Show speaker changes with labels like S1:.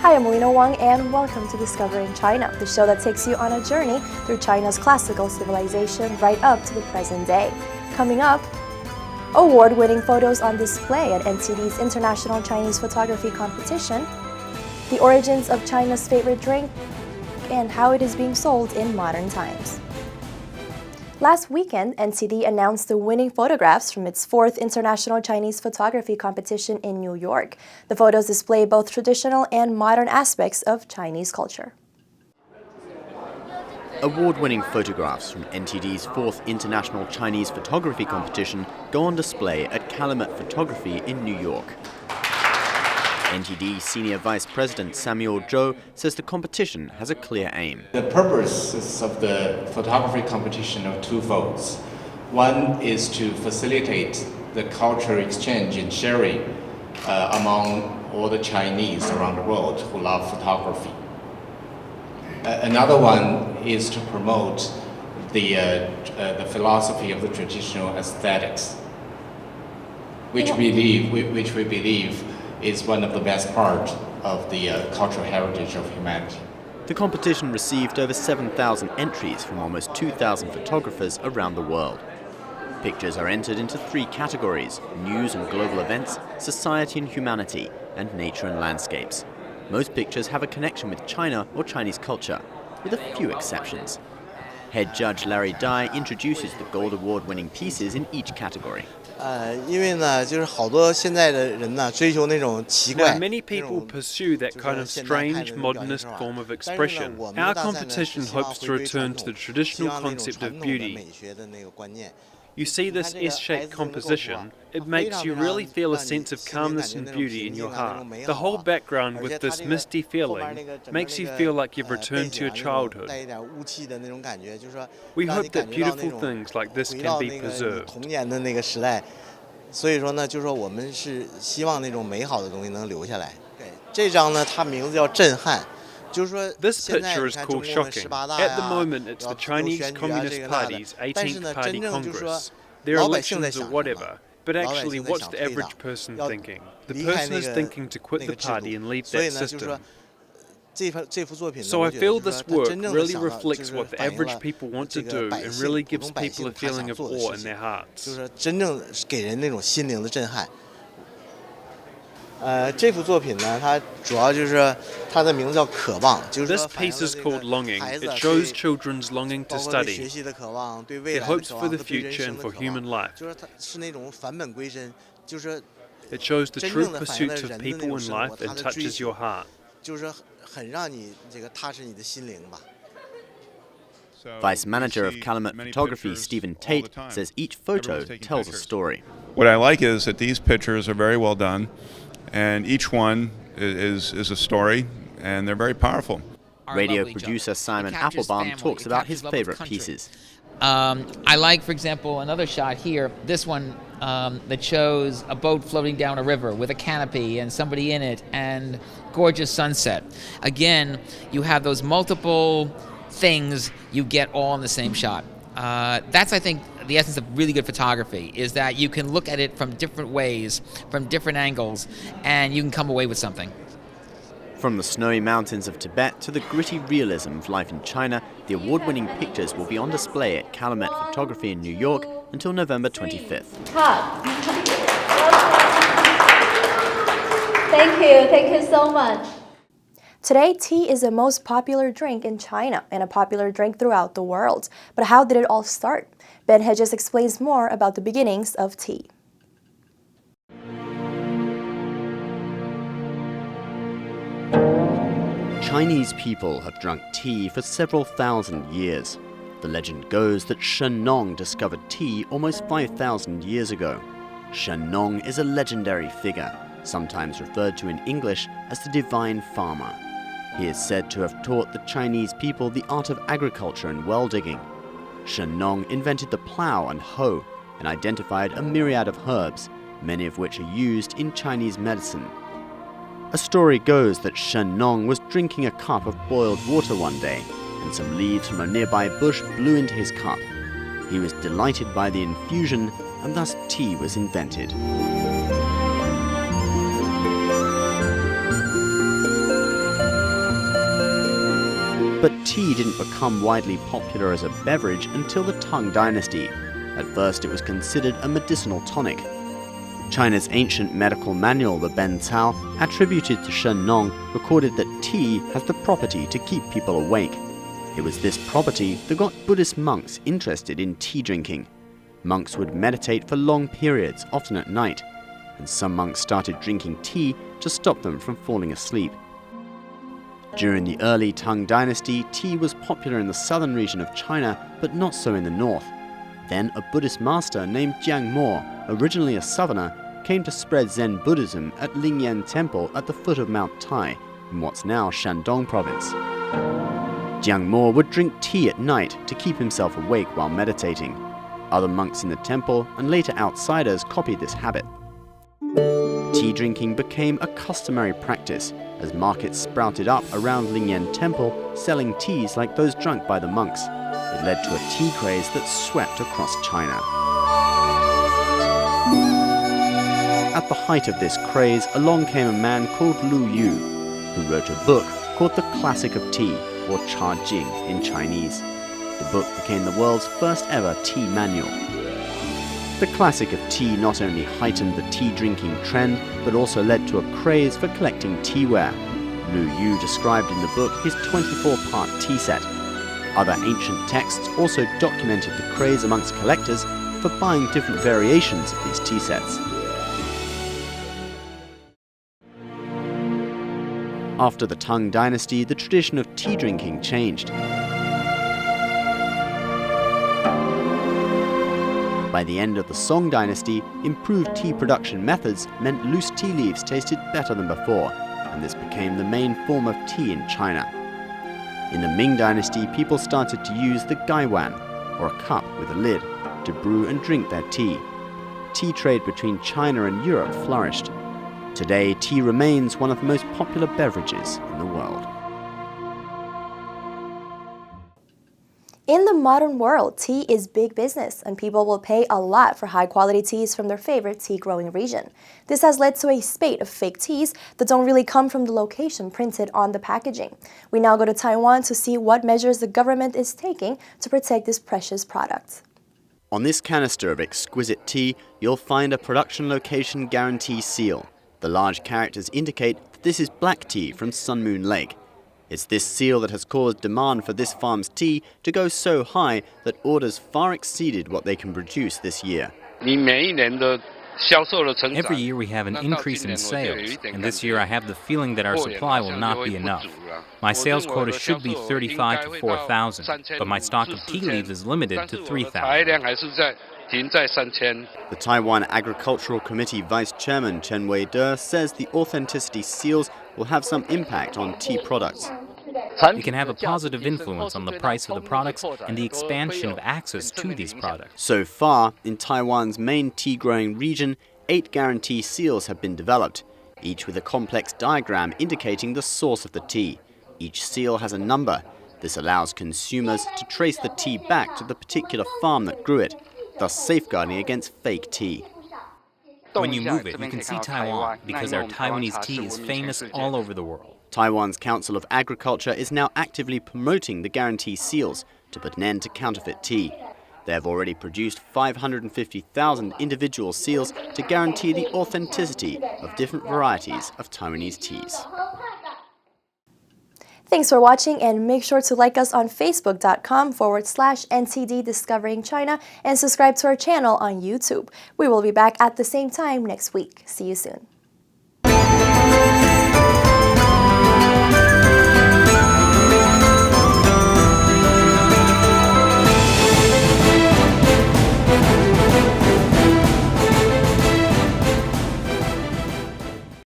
S1: Hi, I'm Alina Wang and welcome to Discovering China, the show that takes you on a journey through China's classical civilization right up to the present day. Coming up, award-winning photos on display at NTDs International Chinese Photography Competition, the origins of China's favorite drink, and how it is being sold in modern times. Last weekend, NTD announced the winning photographs from its 4th International Chinese Photography Competition in New York. The photos display both traditional and modern aspects of Chinese culture.
S2: Award-winning photographs from NTD's 4th International Chinese Photography Competition go on display at Calumet Photography in New York. NTD Senior Vice President Samuel Zhou says the competition has a clear aim.
S3: The purpose of the photography competition are twofold. One is to facilitate the cultural exchange and sharing among all the Chinese around the world who love photography. Another one is to promote the philosophy of the traditional aesthetics, which we believe is one of the best parts of the cultural heritage of humanity.
S2: The competition received over 7,000 entries from almost 2,000 photographers around the world. Pictures are entered into 3 categories: news and global events, society and humanity, and nature and landscapes. Most pictures have a connection with China or Chinese culture, with a few exceptions. Head judge Larry Dai introduces the Gold Award-winning pieces in each category.
S4: Many people pursue that kind of strange modernist form of expression. Our competition hopes to return to the traditional concept of beauty. You see this S-shaped composition, it makes you really feel a sense of calmness and beauty in your heart. The whole background with this misty feeling makes you feel like you've returned to your childhood. We hope that beautiful things like this can be preserved. This picture is called Shocking. At the moment, it's the Chinese Communist Party's 18th Party Congress. Their elections or whatever. But actually, what's the average person thinking? The person is thinking to quit the party and leave that system. So I feel this work really reflects what the average people want to do and really gives people a feeling of awe in their hearts. This piece is called Longing. It shows children's longing to study, their hopes for the future and for human life. It shows the true pursuits of people in life and touches your heart.
S2: Vice Manager of Calumet Photography Stephen Tate says each photo tells a story.
S5: What I like is that these pictures are very well done, and each one is a story, and they're very powerful.
S2: Radio producer Simon Applebaum talks about his favorite pieces.
S6: I like, for example, another shot here, this one that shows a boat floating down a river with a canopy and somebody in it and gorgeous sunset. Again, you have those multiple things you get all in the same shot. That's, I think, the essence of really good photography, is that you can look at it from different ways, from different angles, and you can come away with something.
S2: From the snowy mountains of Tibet to the gritty realism of life in China, the award-winning pictures will be on display at Calumet Photography in New York until November 25th.
S1: Thank you so much. Today, tea is the most popular drink in China and a popular drink throughout the world. But how did it all start? Ben Hedges explains more about the beginnings of tea.
S2: Chinese people have drunk tea for several thousand years. The legend goes that Shen Nong discovered tea almost 5,000 years ago. Shen Nong is a legendary figure, sometimes referred to in English as the divine farmer. He is said to have taught the Chinese people the art of agriculture and well digging. Shen Nong invented the plow and hoe and identified a myriad of herbs, many of which are used in Chinese medicine. A story goes that Shen Nong was drinking a cup of boiled water one day, and some leaves from a nearby bush blew into his cup. He was delighted by the infusion, and thus tea was invented. But tea didn't become widely popular as a beverage until the Tang Dynasty. At first it was considered a medicinal tonic. China's ancient medical manual, the Ben Cao, attributed to Shen Nong, recorded that tea has the property to keep people awake. It was this property that got Buddhist monks interested in tea drinking. Monks would meditate for long periods, often at night, and some monks started drinking tea to stop them from falling asleep. During the early Tang Dynasty, tea was popular in the southern region of China, but not so in the north. Then a Buddhist master named Jiang Mo, originally a southerner, came to spread Zen Buddhism at Lingyan Temple at the foot of Mount Tai, in what's now Shandong province. Jiang Mo would drink tea at night to keep himself awake while meditating. Other monks in the temple and later outsiders copied this habit. Tea drinking became a customary practice as markets sprouted up around Lingyan Temple selling teas like those drunk by the monks. It led to a tea craze that swept across China. At the height of this craze, along came a man called Lu Yu, who wrote a book called The Classic of Tea, or Cha Jing in Chinese. The book became the world's first ever tea manual. The Classic of Tea not only heightened the tea drinking trend, but also led to a craze for collecting teaware. Lu Yu described in the book his 24-part tea set. Other ancient texts also documented the craze amongst collectors for buying different variations of these tea sets. After the Tang Dynasty, the tradition of tea drinking changed. By the end of the Song Dynasty, improved tea production methods meant loose tea leaves tasted better than before, and this became the main form of tea in China. In the Ming Dynasty, people started to use the gaiwan, or a cup with a lid, to brew and drink their tea. Tea trade between China and Europe flourished. Today, tea remains one of the most popular beverages in the world.
S1: In the modern world, tea is big business, and people will pay a lot for high-quality teas from their favorite tea-growing region. This has led to a spate of fake teas that don't really come from the location printed on the packaging. We now go to Taiwan to see what measures the government is taking to protect this precious product.
S2: On this canister of exquisite tea, you'll find a production location guarantee seal. The large characters indicate that this is black tea from Sun Moon Lake. It's this seal that has caused demand for this farm's tea to go so high that orders far exceeded what they can produce this year.
S7: Every year we have an increase in sales, and this year I have the feeling that our supply will not be enough. My sales quota should be 35 to 4,000, but my stock of tea leaves is limited to 3,000.
S2: The Taiwan Agricultural Committee Vice Chairman Chen Wei-de says the authenticity seals will have some impact on tea products.
S7: It can have a positive influence on the price of the products and the expansion of access to these products.
S2: So far, in Taiwan's main tea-growing region, 8 guarantee seals have been developed, each with a complex diagram indicating the source of the tea. Each seal has a number. This allows consumers to trace the tea back to the particular farm that grew it, thus safeguarding against fake tea.
S7: When you move it, you can see Taiwan because our Taiwanese tea is famous all over the world.
S2: Taiwan's Council of Agriculture is now actively promoting the guarantee seals to put an end to counterfeit tea. They have already produced 550,000 individual seals to guarantee the authenticity of different varieties of Taiwanese teas.
S1: Thanks for watching, and make sure to like us on facebook.com/NTD Discovering China and subscribe to our channel on YouTube. We will be back at the same time next week. See you soon.